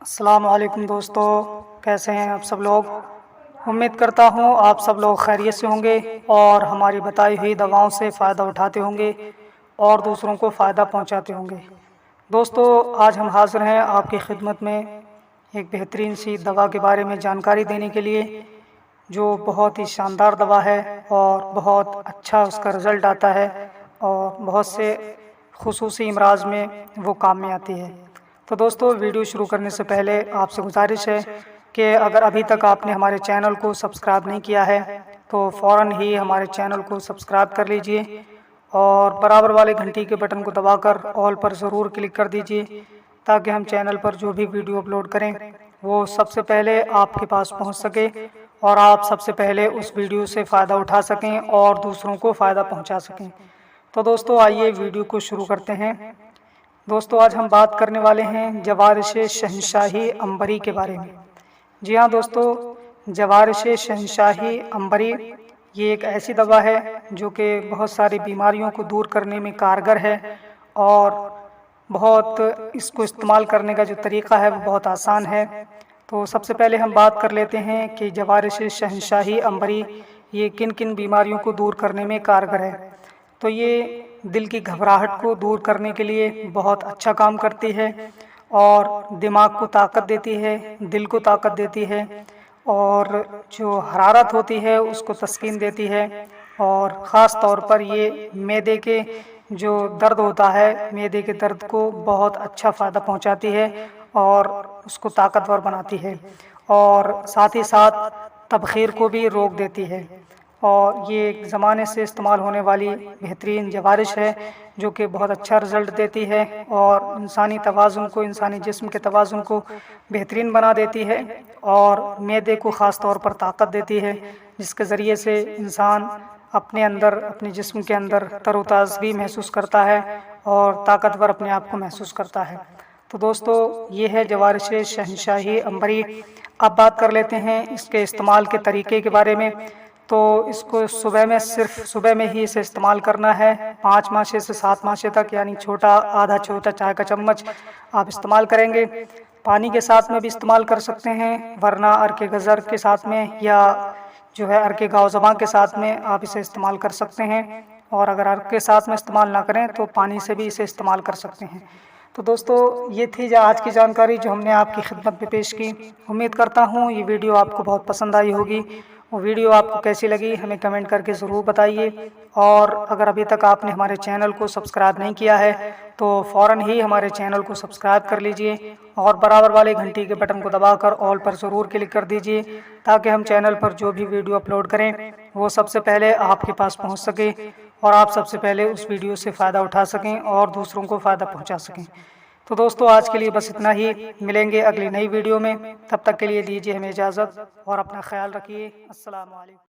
السلام علیکم دوستو، کیسے ہیں آپ سب لوگ؟ امید کرتا ہوں آپ سب لوگ خیریت سے ہوں گے اور ہماری بتائی ہوئی دواؤں سے فائدہ اٹھاتے ہوں گے اور دوسروں کو فائدہ پہنچاتے ہوں گے۔ دوستو، آج ہم حاضر ہیں آپ کی خدمت میں ایک بہترین سی دوا کے بارے میں جانکاری دینے کے لیے، جو بہت ہی شاندار دوا ہے اور بہت اچھا اس کا رزلٹ آتا ہے اور بہت سے خصوصی امراض میں وہ کام میں آتی ہے۔ تو دوستو، ویڈیو شروع کرنے سے پہلے آپ سے گزارش ہے کہ اگر ابھی تک آپ نے ہمارے چینل کو سبسکرائب نہیں کیا ہے تو فوراً ہی ہمارے چینل کو سبسکرائب کر لیجئے اور برابر والے گھنٹی کے بٹن کو دبا کر آل پر ضرور کلک کر دیجئے تاکہ ہم چینل پر جو بھی ویڈیو اپلوڈ کریں وہ سب سے پہلے آپ کے پاس پہنچ سکے اور آپ سب سے پہلے اس ویڈیو سے فائدہ اٹھا سکیں اور دوسروں کو فائدہ پہنچا سکیں۔ تو دوستو، آئیے ویڈیو کو شروع کرتے ہیں۔ دوستو، آج ہم بات کرنے والے ہیں جوارش شہنشاہی عنبری کے بارے میں۔ جی ہاں دوستو، جوارش شہنشاہی عنبری یہ ایک ایسی دوا ہے جو کہ بہت ساری بیماریوں کو دور کرنے میں کارگر ہے اور بہت اس کو استعمال کرنے کا جو طریقہ ہے وہ بہت آسان ہے۔ تو سب سے پہلے ہم بات کر لیتے ہیں کہ جوارش شہنشاہی عنبری یہ کن کن بیماریوں کو دور کرنے میں کارگر ہے۔ تو یہ دل کی گھبراہٹ کو دور کرنے کے لیے بہت اچھا کام کرتی ہے اور دماغ کو طاقت دیتی ہے، دل کو طاقت دیتی ہے اور جو حرارت ہوتی ہے اس کو تسکین دیتی ہے، اور خاص طور پر یہ معدے کے جو درد ہوتا ہے، معدے کے درد کو بہت اچھا فائدہ پہنچاتی ہے اور اس کو طاقتور بناتی ہے، اور ساتھ ہی ساتھ تبخیر کو بھی روک دیتی ہے۔ اور یہ ایک زمانے سے استعمال ہونے والی بہترین جوارش ہے جو کہ بہت اچھا رزلٹ دیتی ہے اور انسانی توازن کو، انسانی جسم کے توازن کو بہترین بنا دیتی ہے اور معدے کو خاص طور پر طاقت دیتی ہے، جس کے ذریعے سے انسان اپنے اندر، اپنے جسم کے اندر تر و تازگی محسوس کرتا ہے اور طاقتور اپنے آپ کو محسوس کرتا ہے۔ تو دوستو، یہ ہے جوارش شہنشاہی عنبری۔ اب بات کر لیتے ہیں اس کے استعمال کے طریقے کے بارے میں۔ تو اس کو صرف صبح میں ہی اسے استعمال کرنا ہے، 5 ماشے سے 7 ماشے تک، یعنی آدھا چھوٹا چائے کا چمچ آپ استعمال کریں گے۔ پانی کے ساتھ میں بھی استعمال کر سکتے ہیں، ورنہ عرق گزر کے ساتھ میں یا جو ہے عرق گاؤزباں کے ساتھ میں آپ اسے استعمال کر سکتے ہیں، اور اگر عرق کے ساتھ میں استعمال نہ کریں تو پانی سے بھی اسے استعمال کر سکتے ہیں۔ تو دوستو، یہ تھی آج کی جانکاری جو ہم نے آپ کی خدمت میں پیش کی۔ امید کرتا ہوں یہ ویڈیو آپ کو بہت پسند آئی ہوگی۔ وہ ویڈیو آپ کو کیسی لگی ہمیں کمنٹ کر کے ضرور بتائیے، اور اگر ابھی تک آپ نے ہمارے چینل کو سبسکرائب نہیں کیا ہے تو فوراً ہی ہمارے چینل کو سبسکرائب کر لیجئے اور برابر والے گھنٹی کے بٹن کو دبا کر آل پر ضرور کلک کر دیجئے تاکہ ہم چینل پر جو بھی ویڈیو اپلوڈ کریں وہ سب سے پہلے آپ کے پاس پہنچ سکے اور آپ سب سے پہلے اس ویڈیو سے فائدہ اٹھا سکیں اور دوسروں کو فائدہ پہنچا سکیں۔ تو دوستو، آج کے لیے بس اتنا ہی، ملیں گے اگلی نئی ویڈیو میں، تب تک کے لیے دیجیے ہمیں اجازت اور اپنا خیال رکھیے۔ السلام علیکم۔